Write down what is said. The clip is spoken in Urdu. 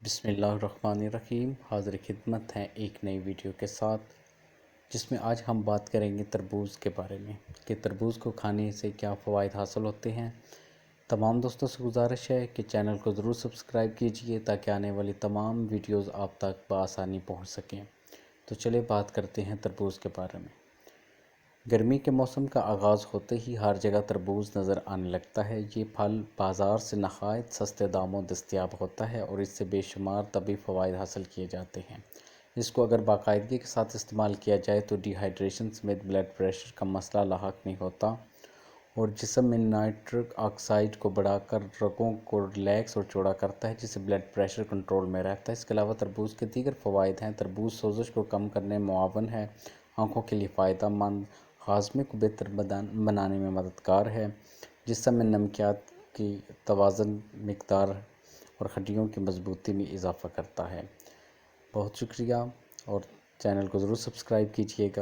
بسم اللہ الرحمن الرحیم۔ حاضر خدمت ہیں ایک نئی ویڈیو کے ساتھ، جس میں آج ہم بات کریں گے تربوز کے بارے میں کہ تربوز کو کھانے سے کیا فوائد حاصل ہوتے ہیں۔ تمام دوستوں سے گزارش ہے کہ چینل کو ضرور سبسکرائب کیجئے تاکہ آنے والی تمام ویڈیوز آپ تک بآسانی پہنچ سکیں۔ تو چلے بات کرتے ہیں تربوز کے بارے میں۔ گرمی کے موسم کا آغاز ہوتے ہی ہر جگہ تربوز نظر آنے لگتا ہے۔ یہ پھل بازار سے نہایت سستے داموں دستیاب ہوتا ہے اور اس سے بے شمار طبی فوائد حاصل کیے جاتے ہیں۔ اس کو اگر باقاعدگی کے ساتھ استعمال کیا جائے تو ڈی ہائیڈریشن سمیت بلڈ پریشر کا مسئلہ لاحق نہیں ہوتا اور جسم میں نائٹرک آکسائڈ کو بڑھا کر رگوں کو ریلیکس اور چوڑا کرتا ہے، جس سے بلڈ پریشر کنٹرول میں رہتا ہے۔ اس کے علاوہ تربوز کے دیگر فوائد ہیں۔ تربوز سوزش کو کم کرنے میں معاون ہے، آنکھوں کے لیے فائدہ مند، ہاضمے کو بہتر بنانے میں مددگار ہے، جسم میں نمکیات کی توازن مقدار اور ہڈیوں کی مضبوطی میں اضافہ کرتا ہے۔ بہت شکریہ اور چینل کو ضرور سبسکرائب کیجئے گا۔